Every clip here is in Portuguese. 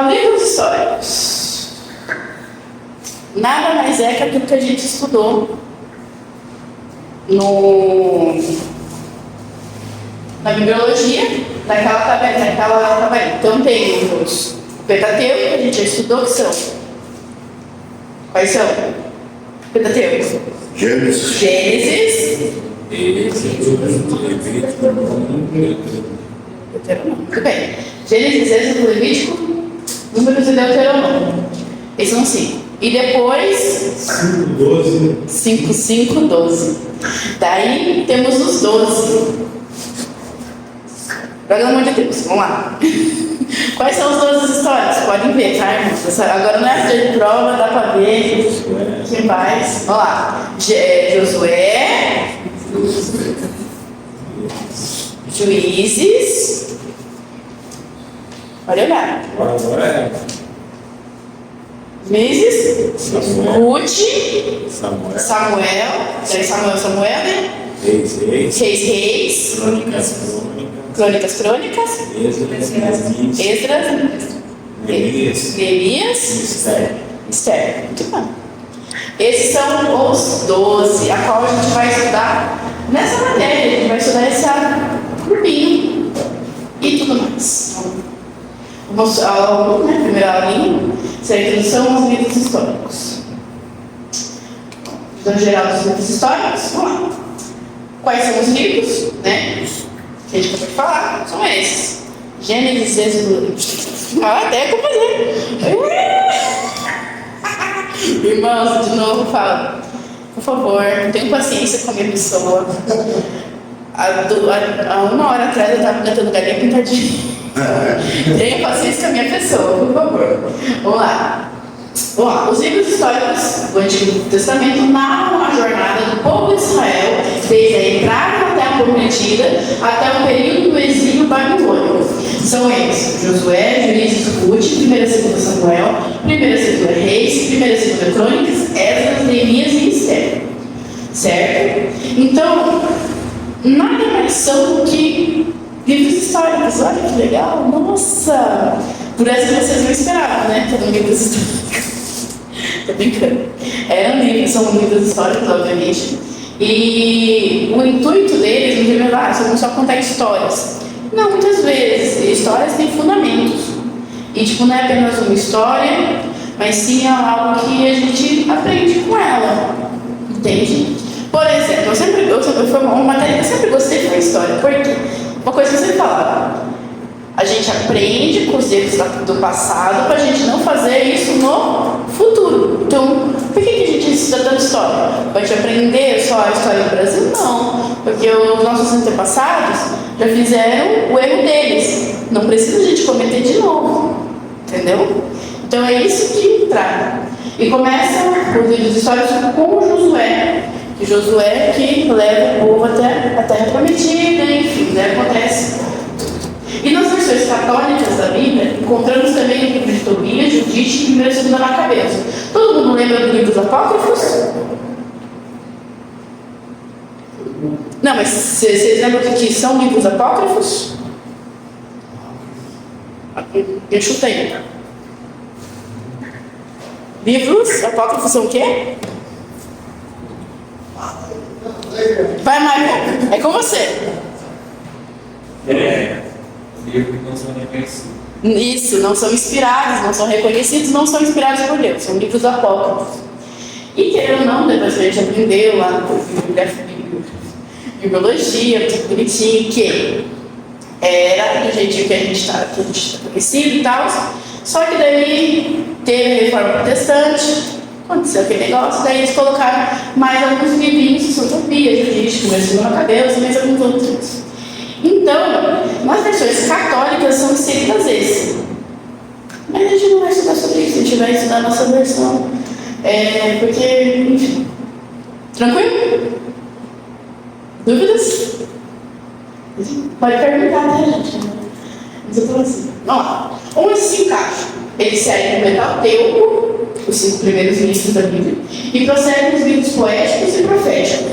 Livros históricos. Nada mais é que aquilo que a gente estudou na bibliologia, naquela tabela. Então tem os Pentateuco, que a gente já estudou, que são. Quais são? Pentateuco. Gênesis. Deuteronômio. Muito bem. Gênesis, Êxodo, Levítico, Números e Deuteronômio. Esses são 5. E depois 5, 12. Daí temos os 12. Pelo amor de Deus, vamos lá. Quais são os 12 histórias? Podem ver, tá, irmãos? Agora não é dia de prova, dá pra ver quem faz. Vamos lá. Josué, Juízes. Pode olhar. Juízes, Ruth, Samuel, né? Reis, Crônicas, Esdras, Neemias, Esther. Muito bom. Esses são os 12, a qual a gente vai estudar nessa matéria. A gente vai estudar esse grupinho e tudo mais. Vamos ao primeira aulinha, será a introdução aos livros históricos. Então, geral dos livros históricos, vamos lá. Quais são os livros, né? Que a gente acabou de falar, são esses. Gênesis, Êxodo. Até como fazer. Irmãos, de novo falo, por favor, tenham paciência com a minha pessoa. Há 1 hora atrás eu estava cantando galinha pintadinha. Tenha paciência com a minha pessoa, por favor. Vamos lá. Os livros históricos do Antigo Testamento narram a jornada do povo de Israel desde a entrada na Terra Prometida até o período do exílio babilônico. São eles: Josué, Juízes, Ruth, 1ª e 2ª Samuel, 1ª e 2ª Reis, 1ª e 2ª Crônicas, Esdras, Neemias e Esther. Certo? Então, nada mais são do que livros históricos. Olha que legal! Nossa! Por essa que vocês não esperavam, né? Que eram livros históricos. Tô brincando. São livros históricos, obviamente. E o intuito deles não é só contar histórias. Não, muitas vezes. Histórias têm fundamentos. E, não é apenas uma história, mas sim algo que a gente aprende com ela. Entende? Por exemplo, foi uma matéria que eu sempre gostei foi a história. Por quê? Uma coisa que eu sempre falava. A gente aprende com os erros do passado para a gente não fazer isso no futuro. Então, por que a gente está dando história? Para a gente aprender só a história do Brasil? Não. Porque os nossos antepassados já fizeram o erro deles. Não precisa a gente cometer de novo. Entendeu? Então, é isso que traz. E começa os livros históricos com Josué. Josué que leva o povo até a Terra Prometida, enfim, acontece. E nas versões católicas da Bíblia, encontramos também o livro de Tobias, Judite e 1ª e 2ª Macabeus. Todo mundo lembra do livro dos apócrifos? Não, mas vocês lembram do que são livros apócrifos? Eu chutei. Livros apócrifos são o quê? Vai, Maicon. É com você. Livros que não são reconhecidos. Isso, não são inspirados, não são reconhecidos, não são inspirados por Deus. São livros apócrifos. E querendo ou não, depois que a gente aprendeu lá no bibliologia, tudo bonitinho, que era do jeitinho que a gente está conhecido e tal. Só que daí teve a reforma protestante. Aconteceu aquele negócio, daí eles colocaram mais alguns livrinhos que são Tobias, Judite, 1ª e 2ª Macabeus e mais alguns outros. Então, nas versões católicas são inseridas esses. Mas a gente não vai estudar sobre isso, a gente vai estudar a nossa versão. Porque, enfim. Tranquilo? Dúvidas? Pode perguntar, né, gente? Mas eu tô assim. Vamos lá. Onde se encaixa? Ele segue no Pentateuco, os 5 primeiros livros da Bíblia, e prossegue nos livros poéticos e proféticos.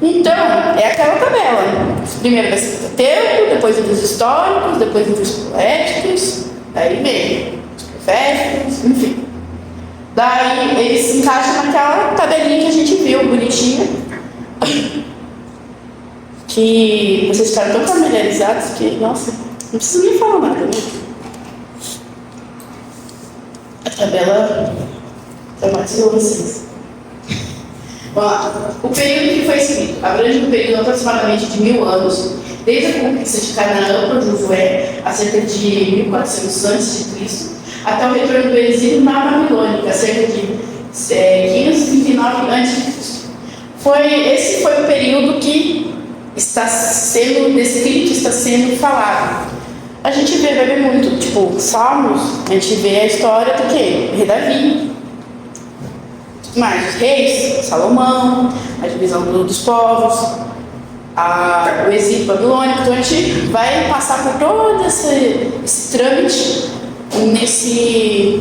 Então, é aquela tabela. Primeiro vai ser Pentateuco, depois livros históricos, depois livros poéticos, Daí vem os proféticos, enfim. Daí eles se encaixam naquela tabelinha que a gente viu, bonitinha. Que vocês ficaram tão familiarizados que, nossa, não preciso nem falar nada, né? A tabela traumatizou vocês. Vamos lá. O período que foi escrito abrange um período aproximadamente de 1000 anos, desde a conquista de Canaã por Josué, a cerca de 1400 a.C., até o retorno do exílio na Babilônica, cerca de 539 a.C. Esse foi o período que está sendo descrito, está sendo falado. A gente vê muito, tipo, Salmos, a gente vê a história do quê? Rei Davi. Mais os reis, Salomão, a divisão dos povos, o exílio babilônico. Então a gente vai passar por todo esse trâmite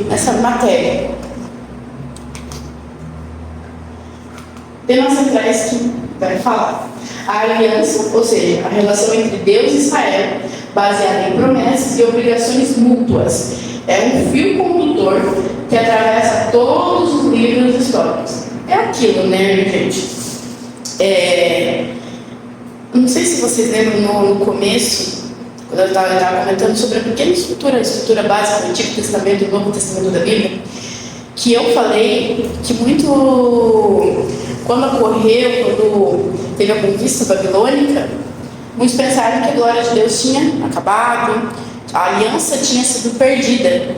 nessa matéria. Temas centrais que vai falar. A aliança, ou seja, a relação entre Deus e Israel, baseada em promessas e obrigações mútuas. É um fio condutor que atravessa todos os livros históricos. É aquilo, né, gente? Não sei se vocês lembram no começo, quando eu estava comentando sobre a pequena estrutura básica do Antigo Testamento e do Novo Testamento da Bíblia, que eu falei que quando teve a conquista babilônica, muitos pensaram que a glória de Deus tinha acabado, a aliança tinha sido perdida.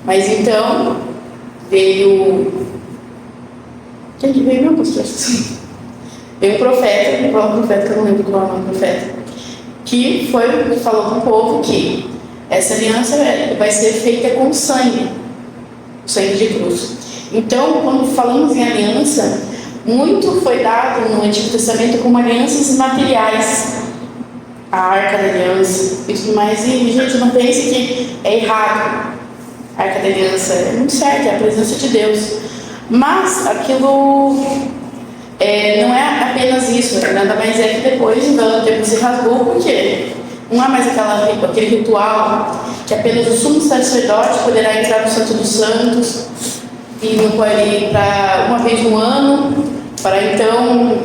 Mas então veio. Quem que veio, meu pastor? Veio um profeta que eu não lembro qual é o nome do profeta, que falou para o povo que essa aliança vai ser feita com sangue de cruz. Então, quando falamos em aliança, muito foi dado no Antigo Testamento como alianças materiais, a Arca da Aliança e tudo mais. E, gente, não pense que é errado. A Arca da Aliança é muito certa, é a presença de Deus. Mas aquilo não é apenas isso, nada mais é que depois o tempo se rasgou, porque não há mais aquele ritual que apenas o sumo sacerdote poderá entrar no Santo dos Santos e não pode ir para uma vez no ano, para então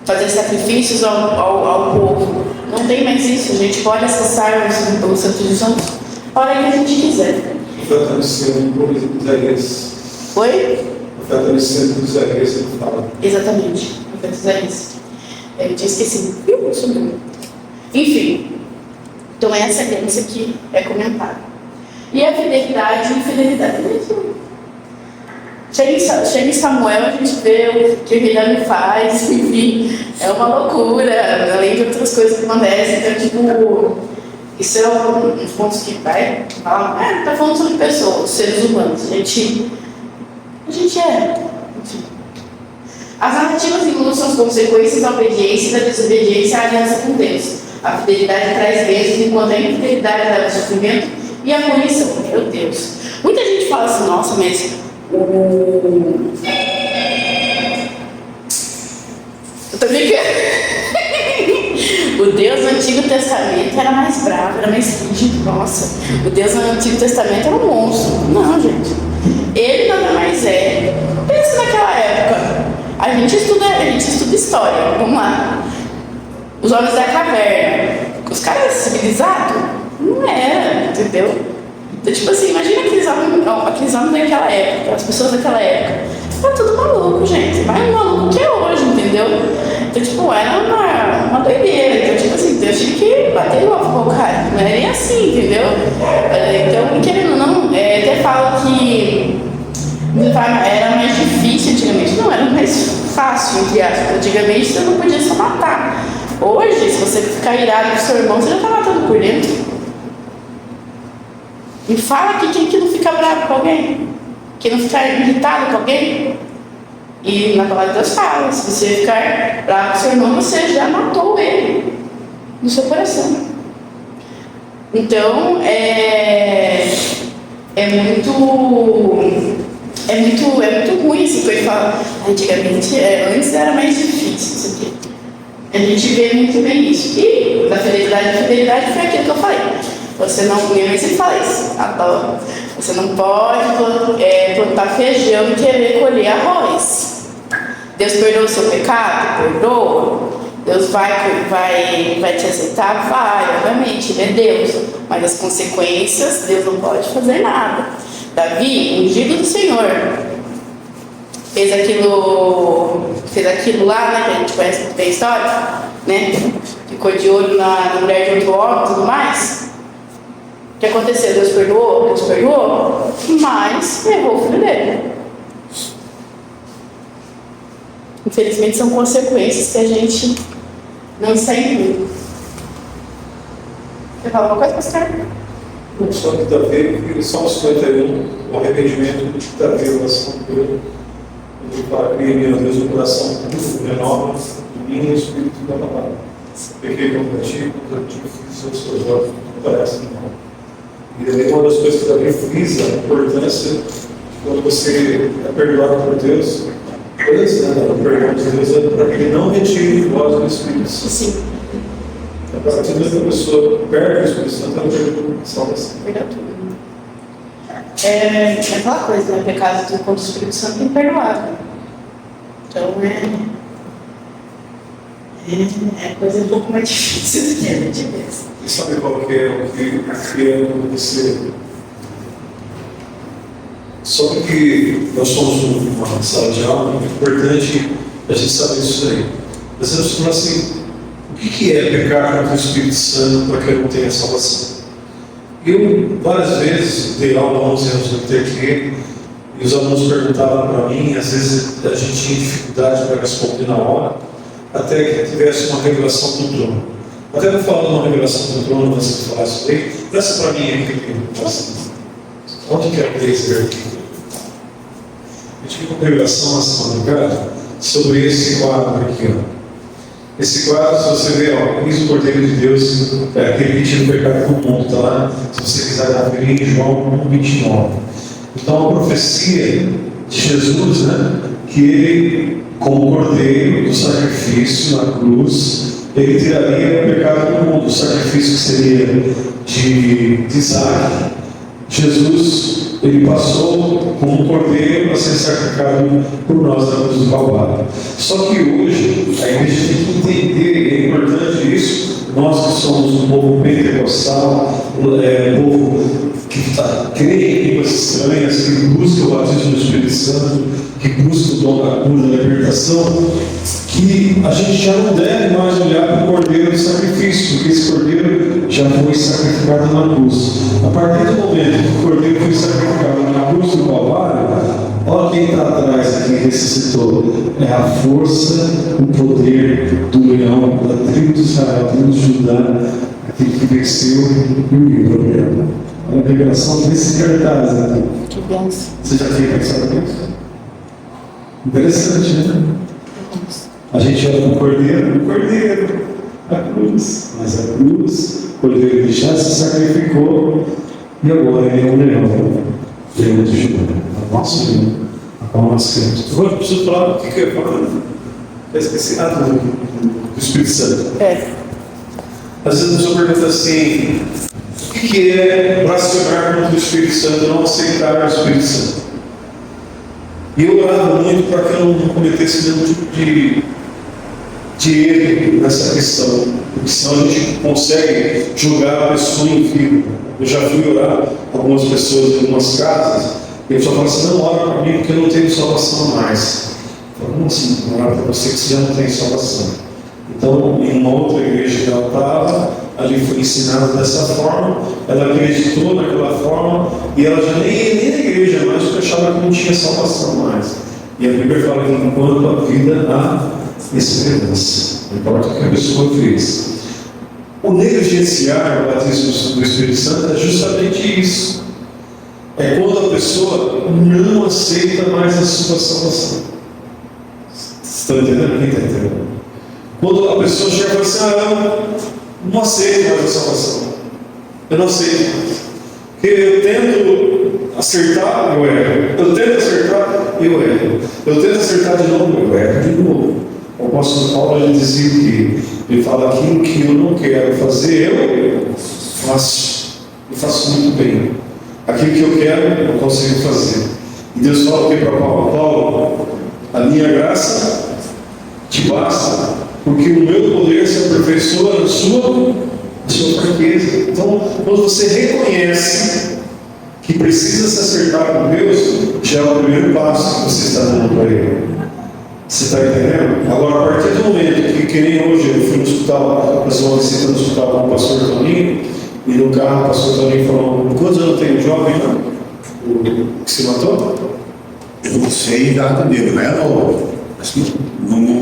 fazer sacrifícios ao povo. Não tem mais isso, a gente pode acessar o Santo dos Santos a hora que a gente quiser. Oi? Exatamente, profetizar isso. Eu tinha esquecido. Enfim, então essa aliança que é comentada. E a fidelidade e infidelidade. Chega em Samuel, a gente vê o que o rei Davi faz, enfim, é uma loucura, além de outras coisas que acontecem. Então, tipo, isso é um dos pontos que vai falar, tá falando sobre pessoas, seres humanos. A gente enfim. As narrativas ilustram as consequências da obediência e da desobediência à aliança com Deus. A fidelidade traz bênçãos, enquanto a infidelidade leva sofrimento e a punição. Meu Deus. Muita gente fala assim, nossa, mas eu também quero. O Deus do Antigo Testamento era mais bravo, era mais rígido. Nossa, o Deus do Antigo Testamento era um monstro. Não, gente. Ele nada mais é. Pensa naquela época. A gente estuda história. Vamos lá. Os homens da caverna. Os caras civilizados? Não era, entendeu? Então, tipo assim, imagina aqueles homens daquela época, as pessoas daquela época. Tá tudo maluco, gente. Mais maluco que é hoje, entendeu? Então, tipo, era uma doideira. Então, tipo assim, Deus tinha que bater logo com o cara. Não era nem assim, entendeu? Então, querendo ou não, até falo que era mais difícil antigamente. Não, era mais fácil, entre aspas. Antigamente você não podia só matar. Hoje, se você ficar irado com seu irmão, você já tá matando por dentro. Me fala aqui quem que não fica bravo com alguém, quem não fica irritado com alguém. E na palavra de Deus fala, se você ficar bravo com seu irmão, você já matou ele no seu coração. Então, é muito ruim esse coisa de falar. Antigamente, antes era mais difícil isso aqui. A gente vê muito bem isso. E da fidelidade foi aquilo que eu falei. Você não, minha mãe sempre fala isso, adoro. Você não pode plantar feijão e querer colher arroz. Deus perdoa o seu pecado? Perdoa. Deus vai te aceitar? Vai, obviamente, Ele é Deus. Mas as consequências, Deus não pode fazer nada. Davi, ungido do Senhor, fez aquilo lá, né, que a gente conhece muito bem a história, né? Ficou de olho na mulher de outro homem e tudo mais. O que aconteceu? Deus perdoou, mas errou o filho dele. Infelizmente são consequências que a gente não está imune. Quer falar alguma coisa, pastor? Não só que Davi, Salmo 51, o arrependimento de Davi, a oração dele, ele fala: cria, meu Deus, o coração puro, renova em mim o espírito da palavra. Pequei contra ti, fiz os seus olhos, não parece mal. E daí uma das coisas que Davi frisa a importância de quando você é perdoado por Deus, antes do perdão de Deus, é para que Ele não retire de vós o Espírito Santo. Sim. A partir do momento que a pessoa perde o Espírito Santo, ela perde a salvação. Perdão tudo. É aquela coisa, né? Pecado contra o Espírito Santo é imperdoável. Então é coisa um pouco mais difícil do que a gente pensa. E sabe qual que é o que é você? Só que nós somos uma sala de aula, é importante a gente saber isso aí. Mas eu falar assim, o que é pecar contra o Espírito Santo para que eu não tenha salvação? Eu, várias vezes, dei aula há 11 anos no ITQ, e os alunos perguntavam para mim, às vezes a gente tinha dificuldade para responder na hora, até que tivesse uma revelação do trono. Até vou falar de uma revelação do trono, antes de falar isso aí. Peça para mim aqui, onde que é o laser aqui? Eu tive uma revelação essa madrugada sobre esse quadro aqui, ó. Esse quadro, se você ver, ó, eis o Cordeiro de Deus, repetindo o pecado do mundo, tá lá? Se você quiser abrir em João 1,29. Então, a profecia de Jesus, né, que ele, como Cordeiro do sacrifício na cruz, ele tiraria o pecado do mundo. O sacrifício que seria de Isaac. Jesus, ele passou como um cordeiro a ser sacrificado por nós na cruz do Calvário. Só que hoje, a igreja tem que entender, é importante isso, nós que somos um povo pentecostal, povo que crê em línguas estranhas, que busca o batismo do Espírito Santo, que busca o dom da cura, da libertação, que a gente já não deve mais olhar para o cordeiro do sacrifício, porque esse cordeiro já foi sacrificado na cruz. A partir do momento que o cordeiro foi sacrificado na cruz do Calvário, olha quem está atrás aqui, ressuscitou. É a força, o poder do leão, da tribo de Israel, da tribo de Judá, aquele que venceu e o problema. Olha a revelação desse cartaz aqui. Que benção. Você já tinha pensado nisso? Interessante, né? A gente olha para o cordeiro, a cruz. Mas a cruz, o cordeiro ele já se sacrificou e agora ele é um leão de Judá. Nosso leão, a qual nós queremos. Agora eu preciso falar o que eu ia falar. Eu esqueci do Espírito Santo. Às vezes a pessoa pergunta assim: o que é blasfemar contra o Espírito Santo, não aceitar o Espírito Santo? E eu orava muito para que eu não cometesse nenhum tipo de erro nessa questão, porque senão a gente consegue julgar a pessoa em vida. Eu já fui orar com algumas pessoas em algumas casas, e a pessoa fala assim: não, ora para mim porque eu não tenho salvação mais. Eu falo: como assim? Orar para você que você já não tem salvação? Então, em uma outra igreja que ela estava, ali foi ensinada dessa forma, ela acreditou naquela forma, e ela já nem ia na igreja mais, porque achava que não tinha salvação mais. E a Bíblia fala que enquanto a vida há esperança, não importa o que a pessoa fez. O negligenciar o batismo do Espírito Santo é justamente isso. É quando a pessoa não aceita mais a sua salvação. Estão entendendo? Quem está entendendo? Quando a pessoa chega e fala assim: eu não aceito mais a salvação. Eu não aceito mais. Porque eu tento acertar, eu erro. Eu tento acertar, eu erro. Eu tento acertar de novo, eu erro de novo. O apóstolo Paulo ele dizia que ele fala: aquilo que eu não quero fazer, eu faço. eu faço muito bem. Aquilo que eu quero, eu consigo fazer. E Deus fala o que para Paulo? Paulo, a minha graça te basta, porque o meu poder se aperfeiçoa na sua fraqueza. Então, quando você reconhece que precisa se acertar com Deus, já é o primeiro passo que você está dando para Ele. Você está entendendo? Agora, a partir do momento que nem hoje eu fui no hospital, fazer uma visita no hospital com o pastor Toninho, e no carro o pastor Toninho falou: quantos anos tem o jovem, não? O que se matou? Eu não sei a idade dele, não é novo.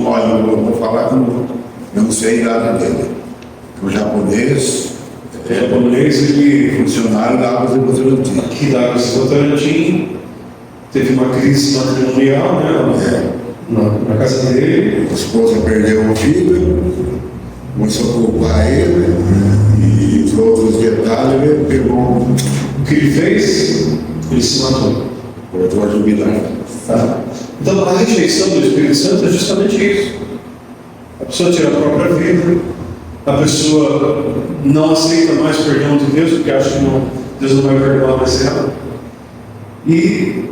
Olha, eu vou falar que eu não sei a idade dele. O japonês, Ele funcionário da Água de Votorantim. aqui da Água de Votorantim teve uma crise matrimonial, né? Na casa dele. A esposa perdeu o filho, começou a culpar ele, e os outros detalhes ele pegou, O que ele fez? Ele se matou. voltou a jubilar. Tá? Então, a rejeição do Espírito Santo é justamente isso. A pessoa tira a própria vida, a pessoa não aceita mais o perdão de Deus, porque acha que Deus não vai perdoar mais ela. E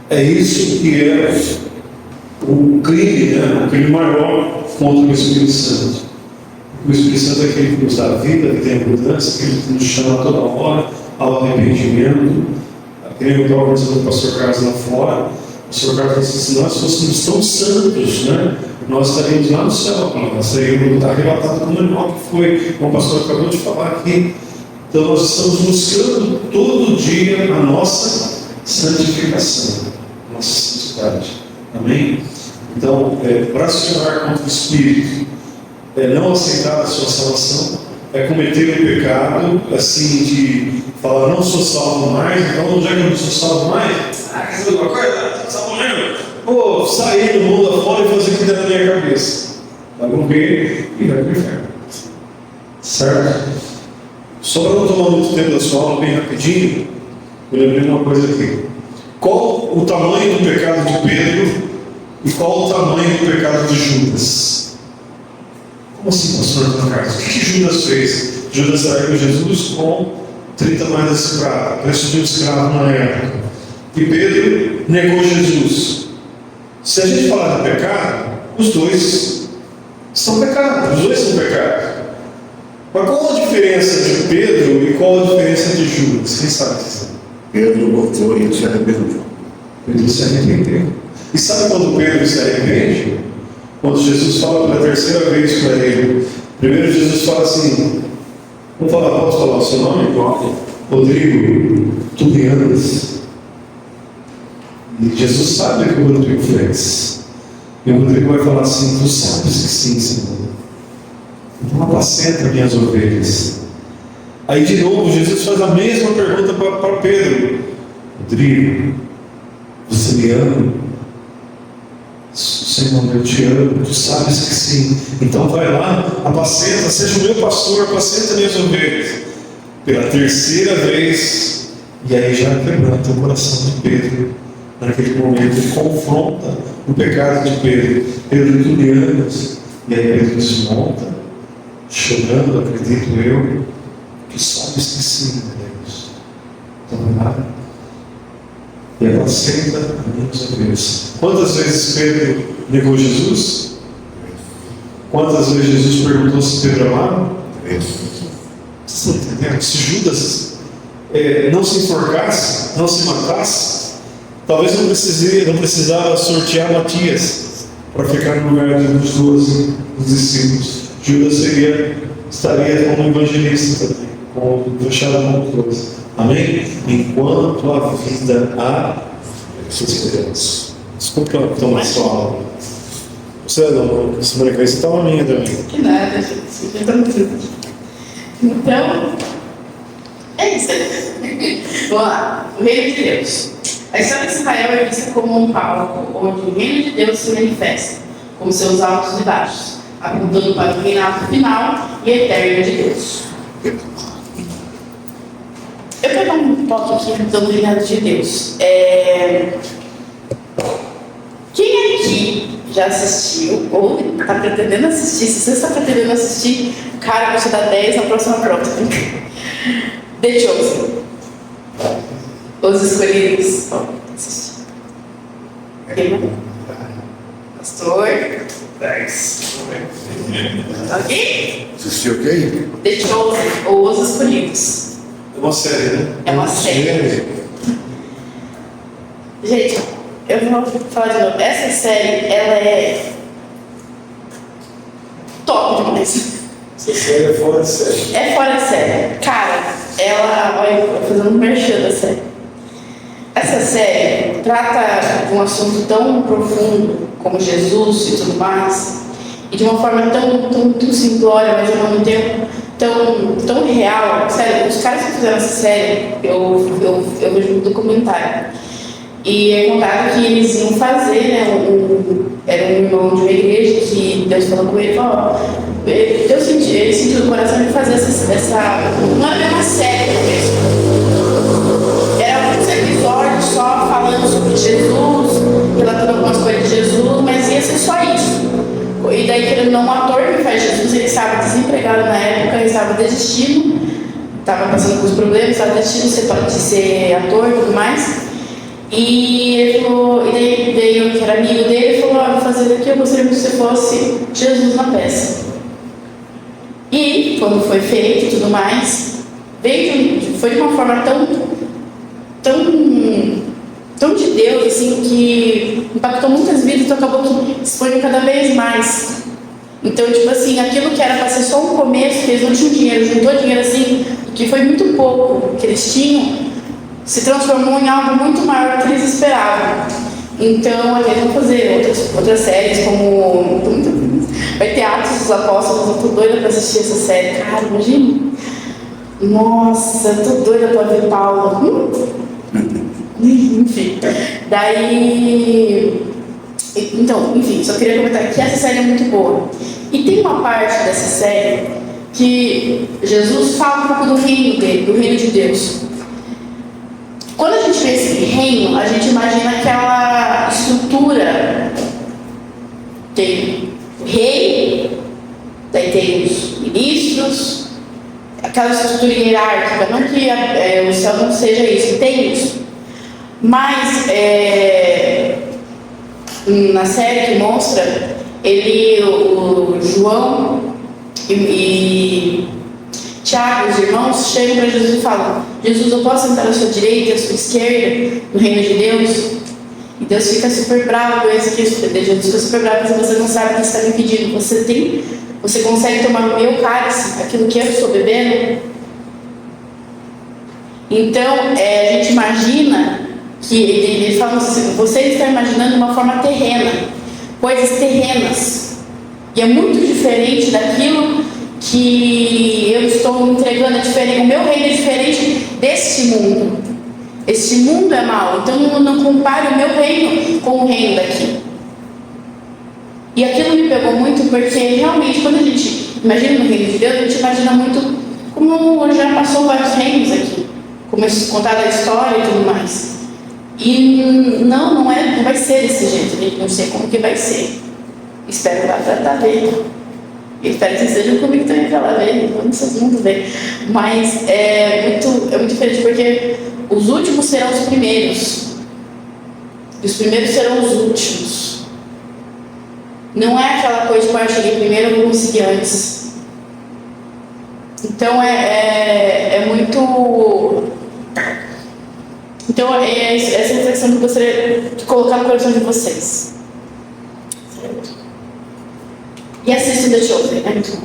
é isso que é o crime, né? O crime maior contra o Espírito Santo. O Espírito Santo é aquele que nos dá vida, que tem mudança, aquele que nos chama toda hora ao arrependimento. Eu estava conversando com o pastor Carlos lá fora. O pastor Carlos disse: se nós fôssemos tão santos, né, nós estaríamos lá no céu. Nós estaríamos arrebatados como o irmão que foi, como o pastor acabou de falar aqui. Então nós estamos buscando todo dia a nossa santificação, a nossa santidade. Amém? Então, bracionar contra o Espírito é não aceitar a sua salvação, é cometer um pecado, assim, de falar: não sou salvo mais, então já que eu não sou salvo mais, quer dizer alguma coisa? Salvo mesmo? Vou sair do mundo afora e fazer o que der na minha cabeça. Vai morrer e vai para o inferno. Certo? Só para não tomar muito tempo da sua aula, bem rapidinho, eu lembrei uma coisa aqui. Qual o tamanho do pecado de Pedro e qual o tamanho do pecado de Judas? Como assim, pastor Carlos? O que Judas fez? Judas traiu Jesus com 30 moedas de prata, preço de um escravo na época. E Pedro negou Jesus. Se a gente falar de pecado, os dois são pecados, os dois são pecados. Mas qual a diferença de Pedro e qual a diferença de Judas? Quem sabe dizer? Pedro voltou e se arrependeu. Pedro se arrependeu. E sabe quando Pedro se arrepende? Quando Jesus fala pela terceira vez para ele. Primeiro Jesus fala assim: vamos falar, posso falar o seu nome? Rodrigo, tu me amas. E Jesus sabe o que o Rodrigo fez. E o Rodrigo vai falar assim: tu sabes que sim, Senhor. Então apacenta minhas ovelhas. Aí de novo Jesus faz a mesma pergunta para Pedro: Rodrigo, você me ama? Senhor, eu te amo, tu sabes que sim. Então vai lá, apacenta, seja o meu pastor, apacenta minhas ovelhas. Pela terceira vez, e aí já quebranta o coração de Pedro. Naquele momento ele confronta o pecado de Pedro. Pedro, tu me amas? E aí Pedro desmonta, chorando, acredito eu, que sabes que sim, Deus. Então vai lá e apacenta a minhas ovelhas. Quantas vezes Pedro negou Jesus? Quantas vezes Jesus perguntou se Pedro amava? Vocês estão entendendo? Se Judas não se enforcasse, não se matasse, talvez não precisava sortear Matias para ficar no lugar dos 12 discípulos. Judas estaria como evangelista também, como fechado como 12. Amém? Enquanto a vida há esperança. Desculpa tomar sua aula. Você não, semana que vem você toma a minha também. Que nada, gente. Então, é isso aí. Vamos lá. O reino de Deus. A história de Israel é vista como um palco onde o reino de Deus se manifesta, com seus altos e baixos, apontando para o reinado final e eterno de Deus. Eu quero dar um toque aqui então do reinado de Deus. Quem aqui já assistiu ou está pretendendo assistir? Se você está pretendendo assistir, cara, você dá 10 na próxima prova. The Chosen. Os Escolhidos. Pastor. Ok? Assistiu o quê? The Chosen, ou Os Escolhidos. É uma série, né? É uma série. Gente, eu vou falar de novo. Essa série, ela é top demais. Essa série é fora de série. É fora de série. Cara, ela... Olha, eu tô fazendo um merchan da série. Essa série trata de um assunto tão profundo como Jesus e tudo mais, e de uma forma tão simplória, mas ao mesmo tempo tão real. Sério, os caras que fizeram essa série, eu vejo um documentário. E é contado que eles iam fazer, né, era um irmão de uma igreja que Deus falou com ele, falou, ele sentiu no coração de fazer essa não era uma série mesmo. Era alguns episódios só falando sobre Jesus, relatando algumas coisas de Jesus, mas ia ser só isso. E daí, querendo ou não, um ator que faz Jesus, ele estava desempregado na época, ele estava desistindo, estava passando por problemas, estava desistindo de ser ator e tudo mais. E ele falou, e daí eu, que era amigo dele, falou, vou fazer daqui, eu gostaria que você fosse Jesus na peça. E quando foi feito e tudo mais, foi de uma forma tão de Deus, assim, que impactou muitas vidas, então acabou que expõe cada vez mais. Então, tipo assim, aquilo que era para ser só um começo, que eles não tinham dinheiro, juntou dinheiro assim, que foi muito pouco que eles tinham, se transformou em algo muito maior do que eles esperavam. Então, eles vão fazer outras séries, como... Vai ter Atos dos Apóstolos, eu tô doida pra assistir essa série. Cara, imagina. Nossa, eu tô doida pra ver Paulo. Enfim. Daí... Então, enfim, só queria comentar que essa série é muito boa. E tem uma parte dessa série que Jesus fala um pouco do reino dele, do reino de Deus. Quando a gente pensa em reino, a gente imagina aquela estrutura. Tem o rei, daí tem os ministros, aquela estrutura hierárquica. Não que o céu não seja isso, tem isso. Mas na série que mostra, o João e Tiago, os irmãos, chegam para Jesus e falam: Jesus, eu posso sentar à sua direita, à sua esquerda, no reino de Deus? E Deus fica super bravo com isso, Jesus fica super bravo porque você não sabe o que está me pedindo. Você consegue tomar o meu cálice, aquilo que eu estou bebendo? Então, a gente imagina que ele fala assim: você está imaginando de uma forma terrena, coisas terrenas. E é muito diferente daquilo que eu estou entregando, o meu reino é diferente deste mundo. Este mundo é mau, então não compare o meu reino com o reino daqui. E aquilo me pegou muito porque realmente quando a gente imagina no reino de Deus, a gente imagina muito como já passou vários reinos aqui, como contada a história e tudo mais. E não vai ser desse jeito, a gente não sei como que vai ser. Espero lá para ver. Espero que vocês estejam comigo também para lá ver, vamos vocês vão ver. Mas é muito diferente porque os últimos serão os primeiros. E os primeiros serão os últimos. Não é aquela coisa de eu cheguei primeiro, eu vou conseguir antes. Então é muito. Então é essa reflexão que eu gostaria de colocar no coração de vocês. Certo? E assistam The Chosen, é muito bom.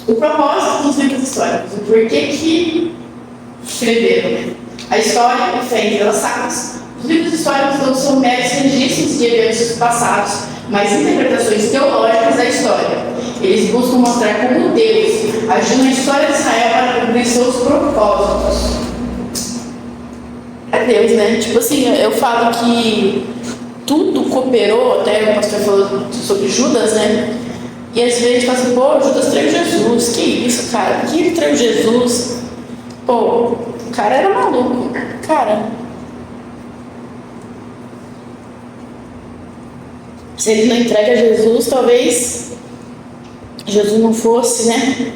O propósito dos livros históricos, o porquê que escreveram, né? A história e fé entrelaçadas. Os livros históricos não são meros registros de eventos passados, mas interpretações teológicas da história. Eles buscam mostrar como Deus agiu na história de Israel para cumprir seus propósitos. É Deus, né? Tipo assim, eu falo que tudo cooperou, até o pastor falou sobre Judas, né? E às vezes a gente fala assim, pô, Judas traiu Jesus, que isso, cara? Por que ele traiu Jesus? Pô, o cara era maluco, cara. Se ele não entrega a Jesus, talvez Jesus não fosse, né?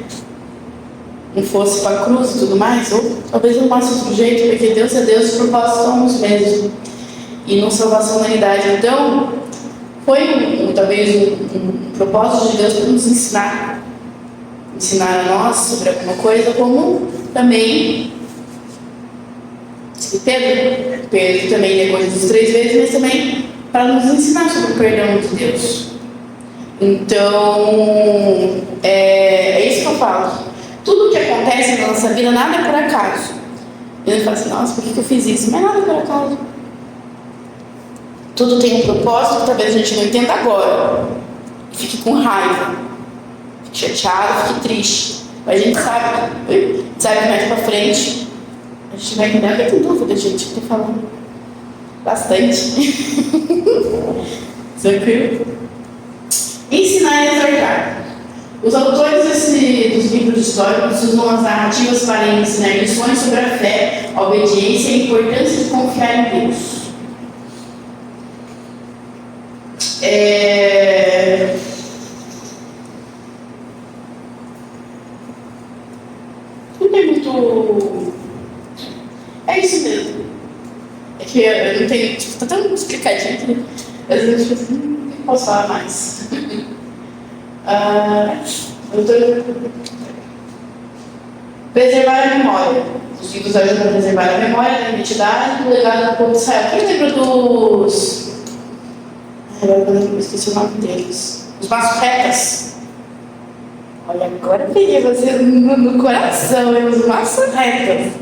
não fosse para a cruz e tudo mais, ou talvez não fosse outro jeito, porque Deus é Deus e os propósitos são os mesmos. E não salvação da humanidade. Então, foi talvez um propósito de Deus para nos ensinar a nós sobre alguma coisa, como também Pedro também negou Jesus 3 vezes, mas também para nos ensinar sobre o perdão de Deus. Então, é isso que eu falo. Tudo que acontece na nossa vida, nada é por acaso. E ele fala assim, nossa, por que eu fiz isso? Mas nada é por acaso. Tudo tem um propósito que talvez a gente não entenda agora. Fique com raiva, fique chateado, fique triste. Mas a gente sabe que mais pra frente a gente vai entender. Alguém tem dúvida, gente, que eu tô falando? Bastante. Tranquilo? Ensinar e exortar. Os autores dos livros históricos usam as narrativas para ensinar lições sobre a fé, a obediência e a importância de confiar em Deus. Não tem muito. É isso mesmo. É que eu não tenho. Tá tão explicadinho que às vezes eu fico assim, não posso falar mais. Preservar a memória. Os livros ajudam a preservar a memória da identidade do legado do povo de Israel. Quem lembra dos. Agora eu esqueci o nome deles. Os maçorretas. Olha, agora eu peguei você no coração, os maçorretas.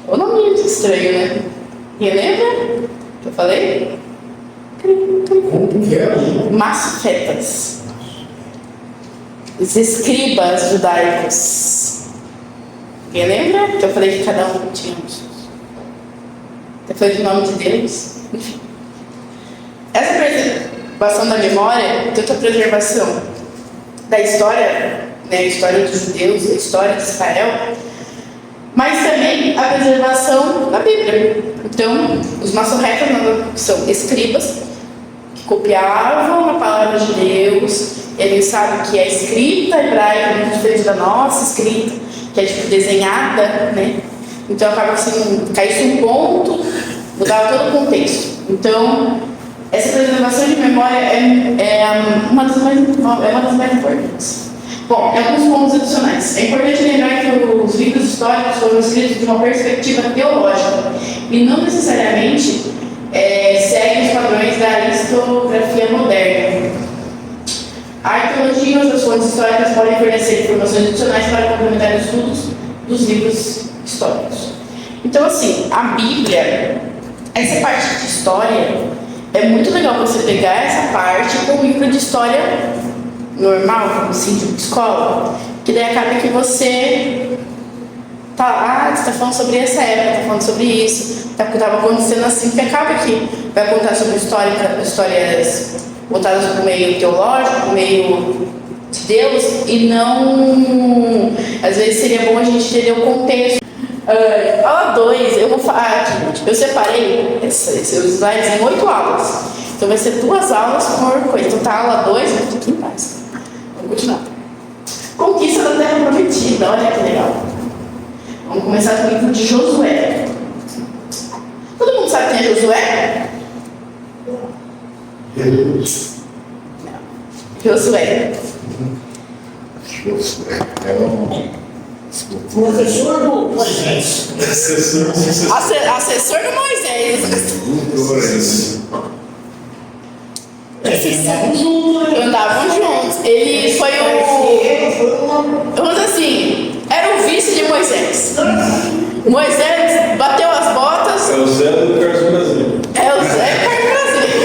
O nome é muito estranho, né? Quem lembra? Que eu falei? Como que é? Maçorretas. Os escribas judaicos. Quem lembra? Que eu falei que cada um tinha um. Eu falei do nome de Deus. Enfim. Essa preservação da memória, tanto a preservação da história, né, a história dos judeus, a história de Israel, mas também a preservação da Bíblia. Então, os maçorretas são escribas que copiavam a palavra de Deus. Eles sabem que a escrita hebraica é muito diferente da nossa escrita, que é tipo desenhada, né? Então acaba que se caísse um ponto, mudava todo o contexto. Então, essa preservação de memória é uma das mais importantes. Bom, tem alguns pontos adicionais. É importante lembrar que os livros históricos foram escritos de uma perspectiva teológica e não necessariamente seguem os padrões da historiografia moderna. A arqueologia e outras fontes históricas podem fornecer informações adicionais para complementar os estudos dos livros históricos. Então, assim, a Bíblia, essa parte de história, é muito legal você pegar essa parte com um livro de história normal, assim, de escola, que daí acaba que você você está falando sobre essa época, está falando sobre isso, estava acontecendo assim, que acaba que vai contar sobre histórias voltadas para o meio teológico, para o meio de Deus, e não. Às vezes seria bom a gente entender o contexto. Aula 2, eu vou falar aqui, eu separei esses slides em 8 aulas. Então vai ser 2 aulas por coisa. Então tá a aula 2, um pouquinho mais. Vamos continuar. Conquista da Terra Prometida, olha que legal. Vamos começar com o livro de Josué. Todo mundo sabe quem é Josué? Josué. É um professor do Moisés. Assessor do Moisés. Andavam juntos. Ele foi vamos assim, era o vice de Moisés. Moisés bateu as botas. É o Zé do Carlos Brasil. É o Zé do Carlos Brasil.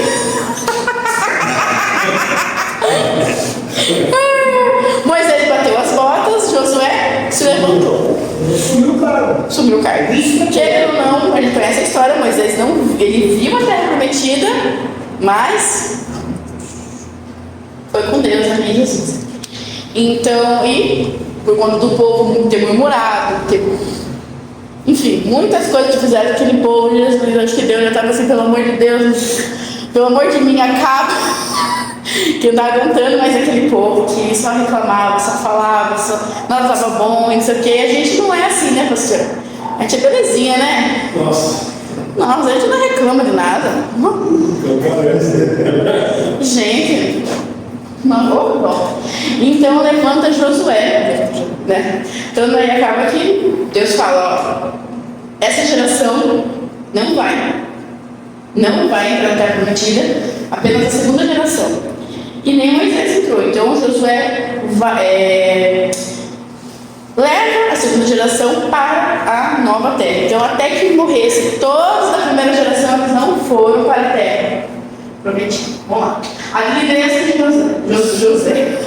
Moisés bateu as botas, Josué se levantou. Subiu o cargo. Querendo ou não, a gente conhece a história, Moisés não, ele viu a terra prometida, mas foi com Deus, amém, Jesus. Então, e por conta do povo ter murmurado, enfim, muitas coisas que fizeram aquele povo, Jesus, acho que Deus já estava assim, pelo amor de Deus, pelo amor de mim, acaba. que eu tava aguentando mais aquele povo que só reclamava, só falava, só não tava bom, e não sei o quê. A gente não é assim, né, pastor? A gente é belezinha, né? Nossa, Nossa, a gente não reclama de nada. não parece. Gente, bom. Então levanta Josué, né? Então daí acaba que Deus fala, ó, essa geração não vai entrar na terra prometida, apenas a segunda geração. E nem Moisés entrou. Então Josué leva a segunda geração para a nova terra. Então até que morresse todos da primeira geração, eles não foram para a terra prometida. Vamos lá. A liderança de José.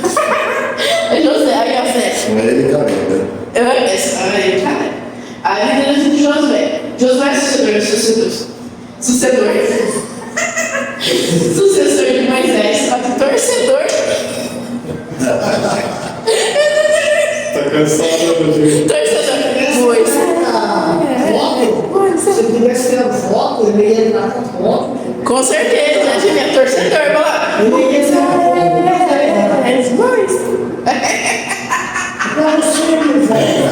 É José, aí José. É ele, cara. A liderança de Josué. Josué é sucessor de Moisés, só que torcedor. Tá cansado, meu Deus. Torcedor. Voto? Se eu tivesse ter voto, ele ia entrar com voto. Com certeza, a gente é torcedor. Vai lá. Não, sim, velho.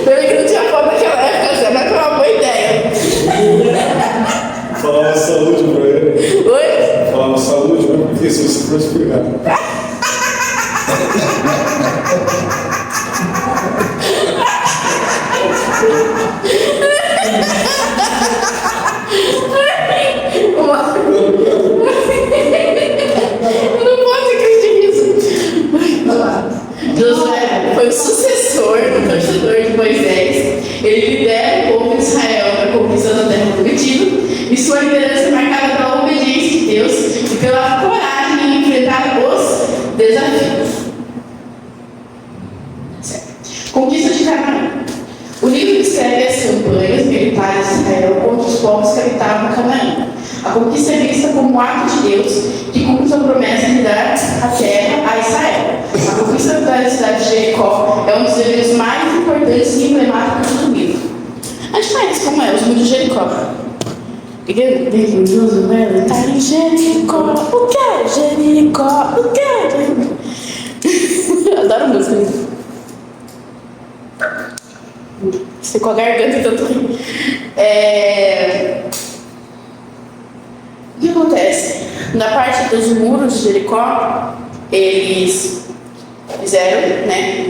Eu que não tinha foto naquela época, mas foi uma boa ideia. Falava saúde pra ele. Oi? Falava saúde, mas porque se você for explicar. Eu não posso acreditar nisso. Josué foi o sucessor, o torcedor de Moisés. Ele lidera o povo de Israel para a conquista da terra prometida. E sua liderança é marcada pela obediência de Deus e pela coragem em enfrentar os desafios. Certo. Conquista de Canaã. O livro descreve as campanhas militares de Israel contra os povos que habitavam Canaã. A conquista é vista como um ato de Deus que cumpre sua promessa de dar a terra a Israel. A conquista da cidade de Jericó é um dos eventos mais importantes e emblemáticos do livro. A gente conhece como é os muros de Jericó. Josué está em Jericó. O que é Jericó? O que é Jericó? Adoro música. Você com a garganta e tanto rir. O que acontece? Na parte dos muros de Jericó, eles fizeram, né?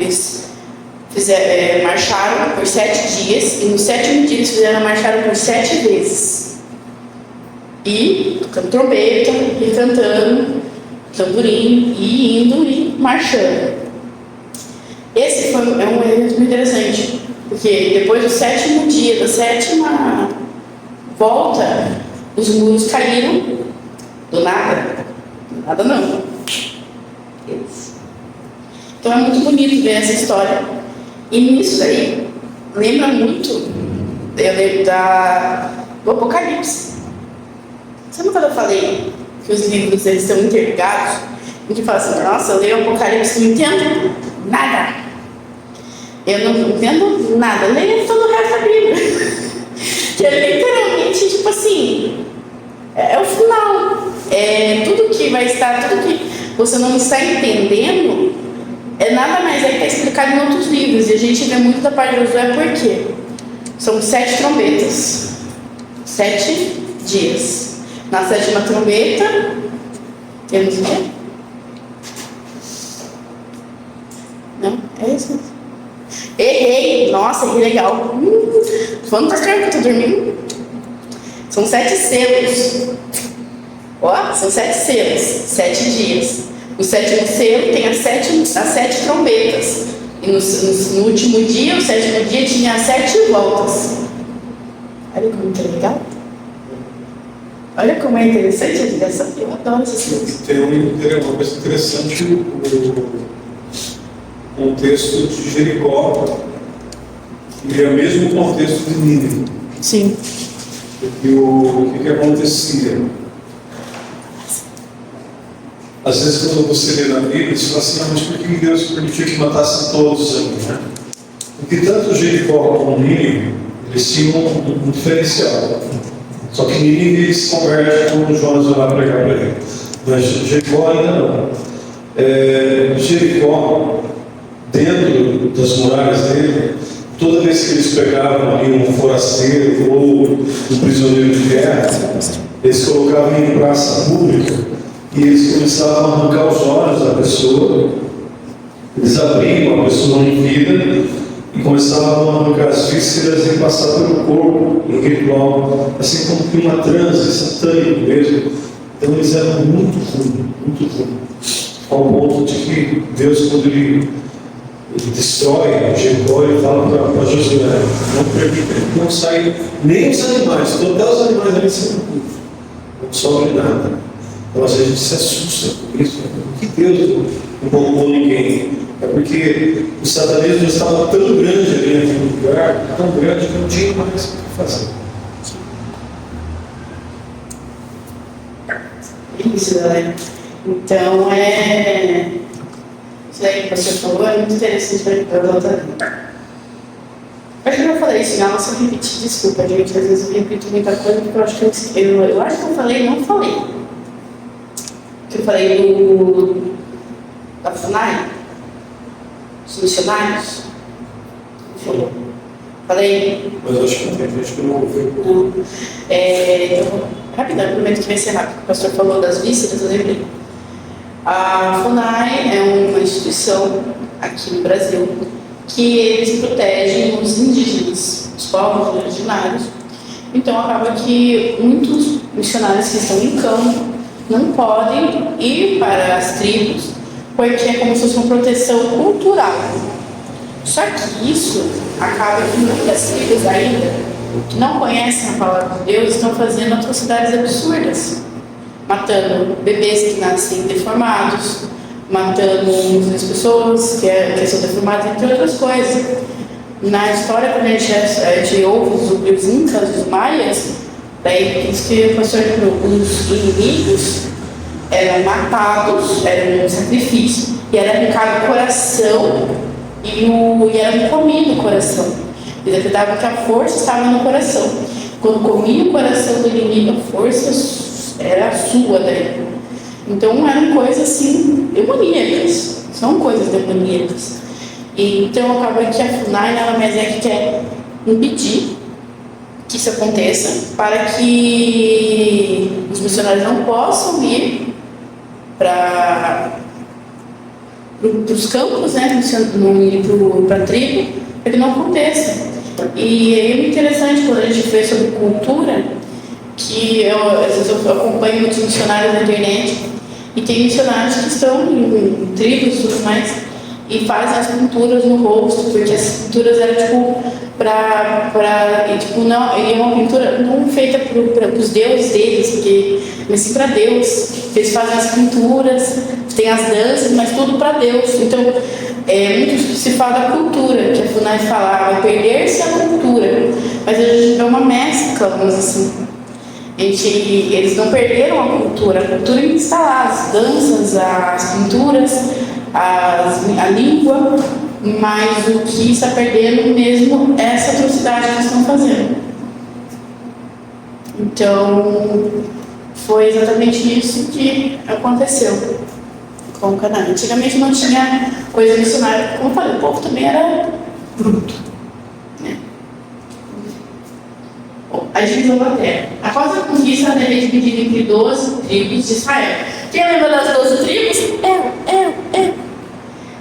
Marcharam por 7 dias e no 7º dia eles marcharam por 7 vezes. E tocando trombeta, e cantando, tamborim, e indo e marchando. Esse é um evento muito interessante, porque depois do 7º dia, da 7ª volta, os muros caíram do nada. Do nada não. Então é muito bonito ver essa história. E nisso daí, lembra muito, eu lembro do Apocalipse. Sabe quando eu falei que os livros eles estão interligados? A gente fala assim, nossa, eu leio o Apocalipse e não entendo nada. Eu não entendo nada. Eu leio todo o resto da Bíblia. Que é literalmente, tipo assim, é o final. É tudo que vai estar, tudo que você não está entendendo, nada mais é que está explicado em outros livros. E a gente vê muito da parte de Josué por quê? São 7 trombetas. 7 dias. Na 7ª trombeta, temos o quê? Não? É isso mesmo. Errei! Nossa, que legal! Vamos para que eu tô dormindo? São 7 selos. Ó, são 7 selos, 7 dias. O 7º selo tem as 7 trombetas. E no último dia, o 7º dia, tinha as 7 voltas. Olha como que é legal. Olha como é interessante a ligação. Eu adoro essas coisas. Tem uma coisa interessante, o contexto de Jericó e é o mesmo contexto de Nínive. Sim. E o que acontecia? Às vezes quando você lê na Bíblia, você fala assim, mas por que Deus permitiu que matassem todos ali, né? Porque tanto Jericó como Nínive, eles tinham um diferencial. Só que Nínive se converte quando Jonas vai lá pregar para ele. Mas Jericó ainda não. Jericó, dentro das muralhas dele, toda vez que eles pegavam ali um forasteiro ou um prisioneiro de guerra, eles colocavam em praça pública e eles começavam a arrancar os olhos da pessoa, eles abriam a pessoa em vida e começavam a arrancar as vísceras e passar pelo corpo em ritual, assim como que uma transe satânica mesmo. Então eles eram muito ruins, ao ponto de que Deus, quando ele destrói Jericó, ele fala para Josué: não permita, não sai nem os animais, até os animais ali são puros, não sobra nada. Então às vezes a gente se assusta com isso, que Deus não poupou ninguém. É porque o satanismo estava tão grande ali naquele lugar, tão grande que não tinha mais o que fazer. Isso, galera. Então, isso aí que você falou é muito interessante para voltar. Acho que eu já falei isso, não, se eu repetir, desculpa, gente. Às vezes eu repito muita coisa porque eu acho que eu acho que eu falei, não falei. Que eu falei da FUNAI, dos missionários. Falou. Falei? Mas acho que tem gente que não ouviu. Não. Então, rapidão, prometo que vai ser rápido. O pastor falou das vísceras, eu lembrei. A FUNAI é uma instituição aqui no Brasil que eles protegem os indígenas, os povos originários. Então acaba que muitos missionários que estão em campo não podem ir para as tribos porque é como se fosse uma proteção cultural. Só que isso acaba que muitas tribos ainda que não conhecem a palavra de Deus estão fazendo atrocidades absurdas, matando bebês que nascem deformados, matando muitas pessoas que são deformadas, entre outras coisas. Na história, quando a gente ouve sobre os incas, os maias, daí diz que o pastor os inimigos eram matados, era um sacrifício, e era arrancado o coração e era comido o coração. Eles acreditavam que a força estava no coração. Quando comia o coração do inimigo, a força era a sua daí. Então eram coisas assim, demoníacas. São coisas demoníacas. E, então acaba que a FUNAI nada mais é que quer impedir que isso aconteça para que os missionários não possam ir para os campos, né, não ir para a tribo, para que não aconteça. E é muito interessante quando a gente vê sobre cultura, que às vezes eu acompanho muitos missionários na internet, e tem missionários que estão em tribos e tudo mais, e fazem as pinturas no rosto, porque as pinturas eram não, e é uma pintura não feita para os deuses deles, mas sim para Deus. Eles fazem as pinturas, tem as danças, mas tudo para Deus. Então, muito se fala da cultura, que a FUNAI fala, vai perder-se a cultura, mas a gente vê uma mescla, vamos assim. Eles não perderam a cultura está lá, as danças, as pinturas, a língua, mas o que está perdendo mesmo é essa atrocidade que eles estão fazendo. Então, foi exatamente isso que aconteceu com o Canaã. Antigamente não tinha coisa missionária, como eu falei, o povo também era bruto, né? Bom, a divisão da terra. Após a conquista, a terra é dividida entre 12 tribos de Israel. Quem lembra das 12 tribos? Eu.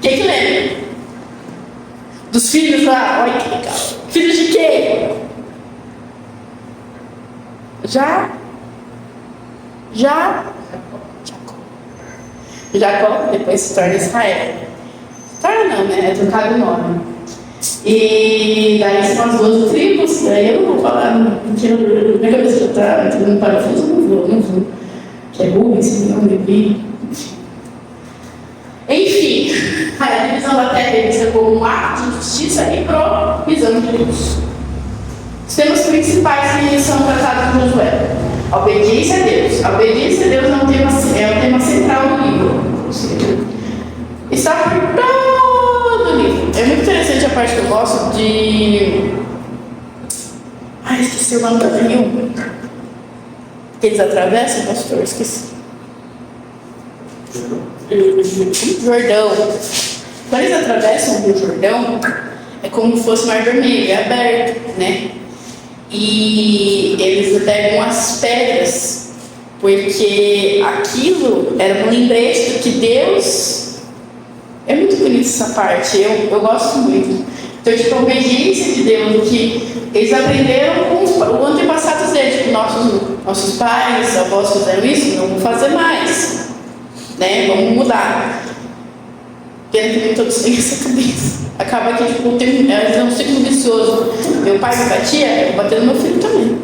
Quem que lembra? Dos filhos lá? Olha que legal. Filhos de quem? Jacó, depois se torna Israel. Torna não, né? É trocado o nome. E daí são as 12 tribos. Daí eu não vou falar, porque minha cabeça já está entrando no parafuso, não vou. Que é Rubens, não, Levi. Enfim, a divisão da terra é vista como um ato de justiça e provisão de Deus. Os temas principais que são tratados por Josué. A obediência a Deus. A obediência a Deus é o tema central do livro. Está por todo o livro. É muito interessante a parte que eu gosto de... esqueci o nome do rio. que eles atravessam, pastor? Eu esqueci. Jordão. Quando eles atravessam o Rio Jordão, é como se fosse o Mar Vermelho, é aberto, né? E eles pegam as pedras, porque aquilo era um lembrete do que Deus... É muito bonita essa parte, eu gosto muito. Então, tipo, a obediência de Deus, que eles aprenderam com os antepassados deles, tipo, nossos pais, avós fizeram isso, não vão fazer mais, né? Vamos mudar. Pena que nem todos têm essa cabeça. Acaba que, tipo, é um ciclo vicioso. Meu pai me batia, eu vou bater no meu filho também.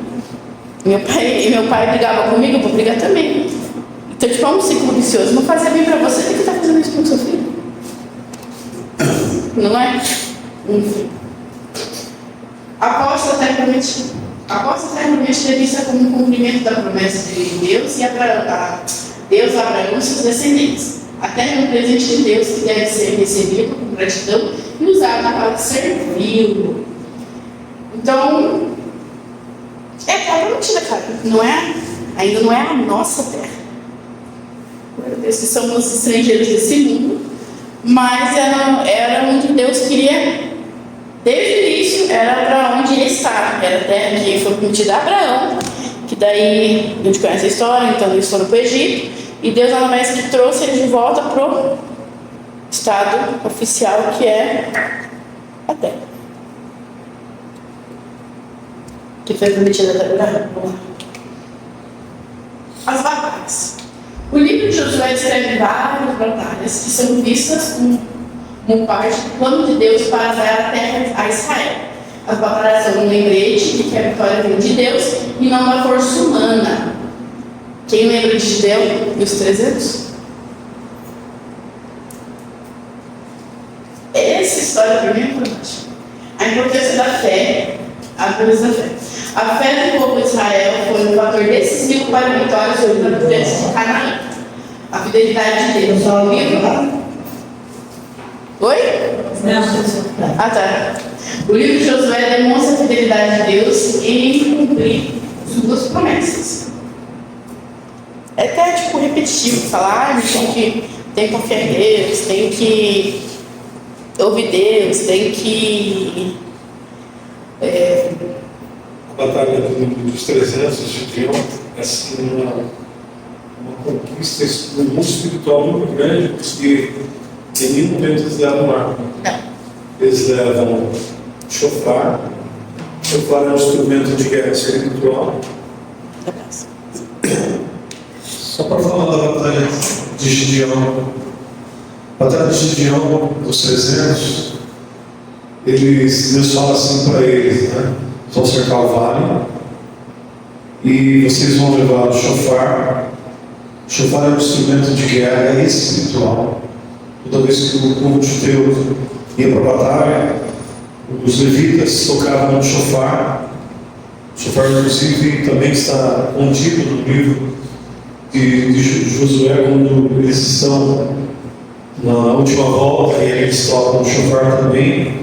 Meu pai brigava comigo, eu vou brigar também. Então, tipo, é um ciclo vicioso. Não fazer bem pra você, tem que estar fazendo isso com o seu filho. Não é? Enfim. Após a terra prometida. Após a terra prometida é vista como um cumprimento da promessa de Deus e Deus a Abraão e seus descendentes. A terra é um presente de Deus que deve ser recebido com gratidão e usado para servi-lo. Então, é a terra prometida, cara. Ainda não é a nossa terra. Meu Deus, que somos estrangeiros desse mundo, mas era onde Deus queria, desde o início, era para onde ia estar. Era a terra que foi prometida a Abraão, que daí a gente conhece a história, então eles foram para o Egito, e Deus nada mais que trouxe eles de volta para o estado oficial, que é a terra. Que foi prometida a Abraão. Vamos lá. As batalhas. O livro de Josué descreve várias batalhas que são vistas como parte do plano de Deus para dar a terra a Israel. As batalhas são um lembrete de que a vitória vem de Deus e não da força humana. Quem lembra de Gideão e os 300? Essa história para mim é importante. A importância da fé, a importância da fé. A fé do povo de Israel foi um fator decisivo para a vitória sobre os habitantes de Canaã. A fidelidade de Deus ao livro. Oi? Ah, tá. O livro de Josué demonstra a fidelidade de Deus em cumprir suas promessas. É até tipo repetitivo falar, a gente tem que confiar em Deus, tem que ouvir Deus, tem que. A batalha dos 300 de Gideão é assim, uma conquista no mundo espiritual muito grande, porque em nenhum momento eles levam arma. Eles levam chofar. Chofar é um instrumento de guerra espiritual. Só para falar da batalha de Gideão. A batalha de Gideão, dos 300, Deus fala assim para eles, né? Vão cercar o vale e vocês vão levar o chofar. O chofar é um instrumento de guerra espiritual. Toda vez que o povo judeu ia para a batalha, os levitas tocavam no chofar. O chofar, inclusive, também está contido no livro de Josué, quando eles estão na última volta e eles tocam o chofar também.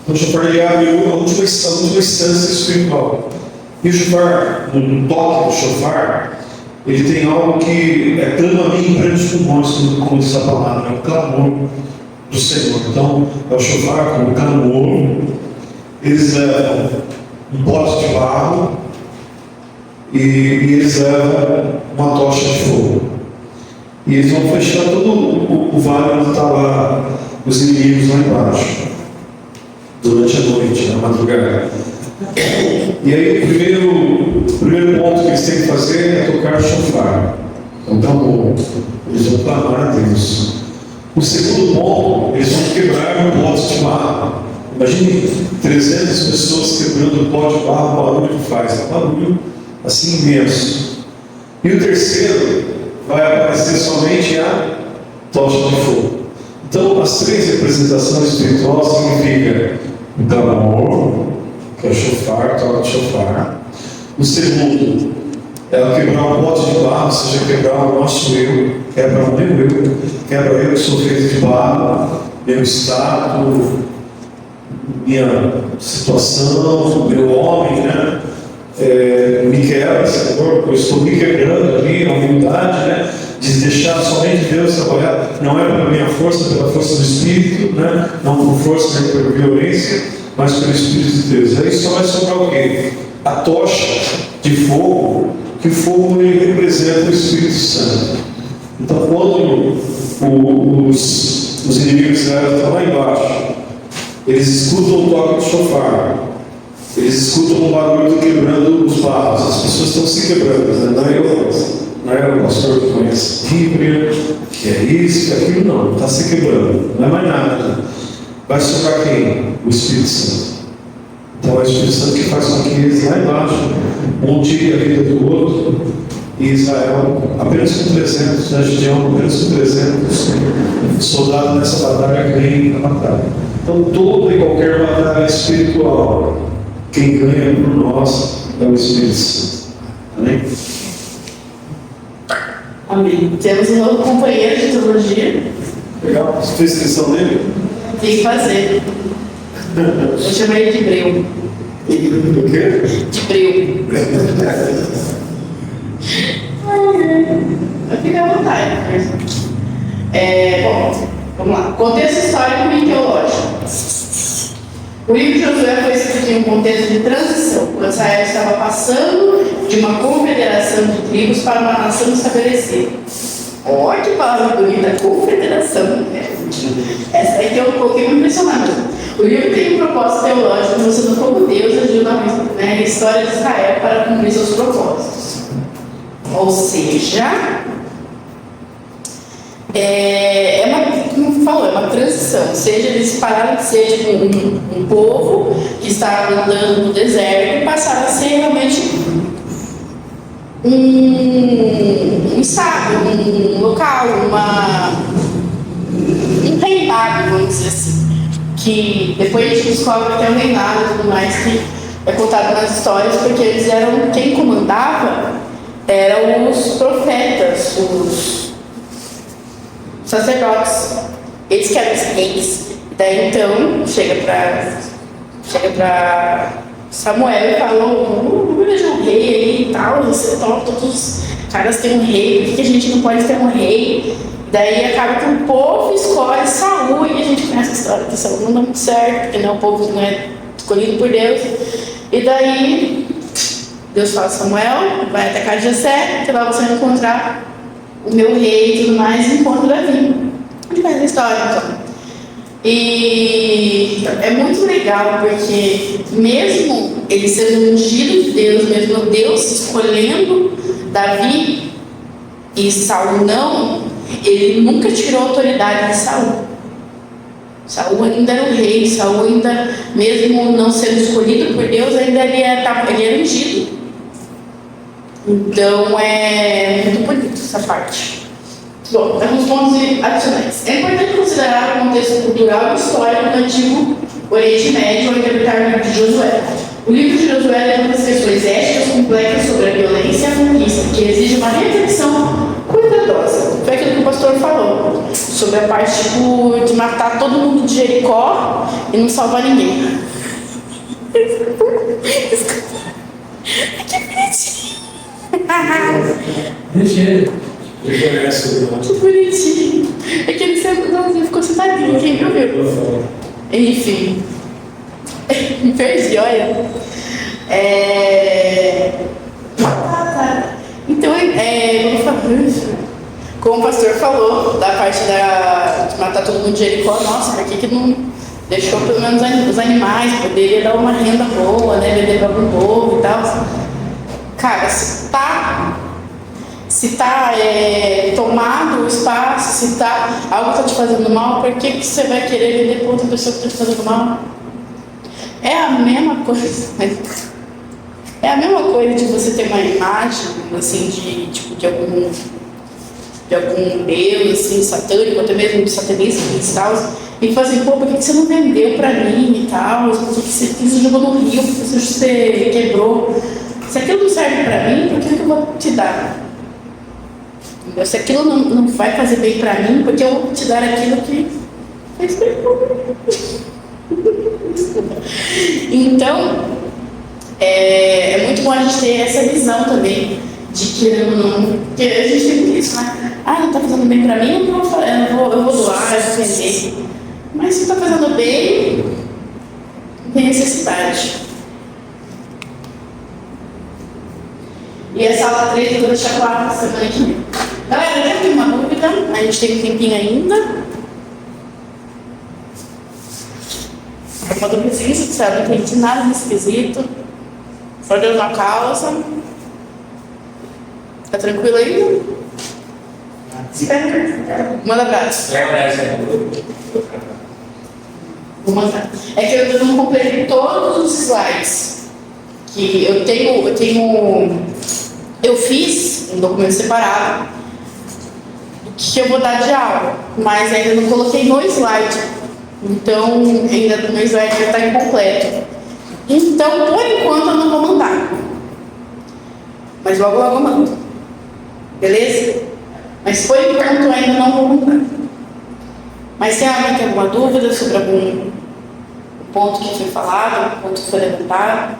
O chofar ele abre a última instância espiritual. E o chofar, no toque do chofar, ele tem algo que é clama a mim em grandes pulmões, como diz a palavra, é o clamor do Senhor. Então, é o chofar com o clamor. Eles levam um pote de barro e eles levam uma tocha de fogo. E eles vão fechar todo o vale onde estavam os inimigos lá embaixo, durante a noite, na madrugada. E aí o primeiro ponto que eles têm que fazer é tocar o chofar. Então, eles vão clamar a Deus. O segundo ponto, eles vão quebrar o pote de barro. Imagine 300 pessoas quebrando o pote de barro, o barulho que faz. É um barulho assim imenso. E o terceiro, vai aparecer somente a tocha de fogo. Então, as três representações espirituais significam o clamor, que é o chofar, toca o chofar. O segundo é quebrar um pote de barro, ou seja, quebrar o nosso eu, quebra o meu eu, quebra eu que sou feito de barro, meu estado, minha situação, meu homem, né? me quebra, Senhor, eu estou me quebrando ali, a humildade, né? De deixar somente Deus trabalhar, não é pela minha força, pela força do Espírito, né? Não por força nem por violência, mas pelo Espírito de Deus. Aí só vai sobrar o quê? A tocha de fogo, que o fogo ele representa o Espírito Santo. Então, quando os inimigos de Israel estão lá embaixo, eles escutam o toque do shofar, eles escutam o barulho quebrando os barros, as pessoas estão se quebrando, né? Não é o pastor que conhece a Bíblia, que é isso, que é aquilo, não está se quebrando, não é mais nada. Vai sobrar quem? O Espírito Santo. Então é o Espírito Santo que faz com que eles lá embaixo montem a vida do outro. E Israel, apenas com 300, né, Gideão, apenas com 300 soldados nessa batalha ganham a batalha. Então toda e qualquer batalha espiritual, quem ganha por nós é o Espírito Santo. Amém? Amém. Temos um novo companheiro de teologia. Legal? Você fez inscrição nele? Tem que fazer. Eu chamei ele de Breu. O quê? De Breu. Vai ficar à vontade. Bom, vamos lá. Contexto histórico e teológico. O livro de Josué foi escrito em um contexto de transição, quando Israel estava passando de uma confederação de tribos para uma nação estabelecida. Olha que palavra bonita, confederação. Essa aí que eu coloquei me impressionando. O livro tem um propósito teológico, mostrando como Deus agiu na história de Israel para cumprir seus propósitos. Ou seja, como falou, é uma transição. Ou seja, eles pararam de ser um povo que estava andando no deserto e passaram a ser realmente um estado, um local, um reinado, vamos dizer assim. Que depois a gente descobre que é um reinado e tudo mais, que é contado nas histórias, porque eles eram, quem comandava eram os profetas, os sacerdotes, eles que eram os reis. Daí então chega para Samuel e fala: vamos eleger um rei aí e tal, você toca, todos os caras têm um rei, por que a gente não pode ter um rei? Daí acaba que o povo escolhe Saul, e a gente conhece a história que Saul não dá muito certo, porque o povo não é escolhido por Deus. E daí Deus fala: Samuel, vai atacar Jessé, que lá você vai encontrar o meu rei e tudo mais, e encontra Davi. A gente conhece a história, então. E é muito legal, porque mesmo ele sendo ungido de Deus, mesmo Deus escolhendo Davi e Saul não, ele nunca tirou a autoridade de Saul. Saul ainda era o rei, Saul ainda, mesmo não sendo escolhido por Deus, ainda ele era ungido. Então é muito bonito essa parte. Bom, alguns pontos adicionais. É importante considerar o contexto cultural e histórico do antigo Oriente Médio ao interpretar o livro de Josué. O livro de Josué levanta questões éticas complexas sobre a violência e a conquista, que exige uma reflexão cuidadosa. Foi aquilo que o pastor falou, sobre a parte de matar todo mundo de Jericó e não salvar ninguém. Desculpa. Que bonitinho. Que bonitinho. É que ele ficou sentadinho, quem viu? Enfim. Me perdi, olha. Então, vamos falar isso. Como o pastor falou, da parte de matar todo mundo de Jericó, nossa, por que não deixou pelo menos os animais, poderia dar uma renda boa, né? Vender para algum povo e tal. Cara, se tá tomado o espaço, se algo está te fazendo mal, por que você vai querer vender para outra pessoa que está te fazendo mal? É a mesma coisa. É a mesma coisa de você ter uma imagem, assim, de algum deus, assim, satânico, até mesmo de satanismo e tal, e falar assim: pô, por que você não vendeu para mim e tal? Por que você jogou no rio? Por que você quebrou? Se aquilo não serve para mim, por que eu vou te dar? Se aquilo não vai fazer bem para mim, porque eu vou te dar aquilo que fez bem para mim. Então, É muito bom a gente ter essa visão também de que porque a gente tem isso, né? Ah, não está fazendo bem para mim, eu vou doar, eu vou vender. Mas se está fazendo bem, não tem necessidade. E a sala 3 eu vou deixar claro na semana que vem. Galera, tem uma dúvida? A gente tem um tempinho ainda. Uma dúvida seguinte, se eu não entendi nada nesse quesito. Só deu uma causa. Tá tranquilo aí? Espera. Manda abraço. Vou mandar. É que eu não completei todos os slides. Que eu fiz um documento separado que eu vou dar de aula, mas ainda não coloquei no slide. Então, ainda no meu slide vai estar incompleto. Então, por enquanto, eu não vou mandar. Mas logo eu mando. Beleza? Mas por enquanto, ainda não vou mandar. Mas se alguém tem alguma dúvida sobre algum ponto que foi falado, algum ponto que foi levantado,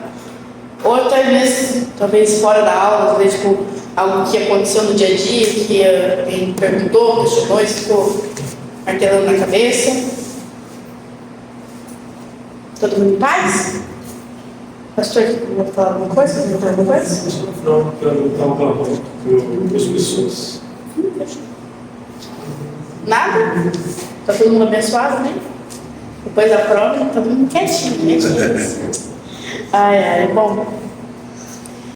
ou até mesmo, talvez fora da aula, talvez tipo, algo que aconteceu no dia a dia, que alguém perguntou, questionou e ficou martelando na cabeça. Todo mundo em paz? Pastor, vou falar alguma coisa? Vou falar alguma coisa? Não, perguntar para as pessoas. Nada? Tá todo mundo abençoado, né? Depois da prova, tá todo mundo quietinho, né? Ai, bom.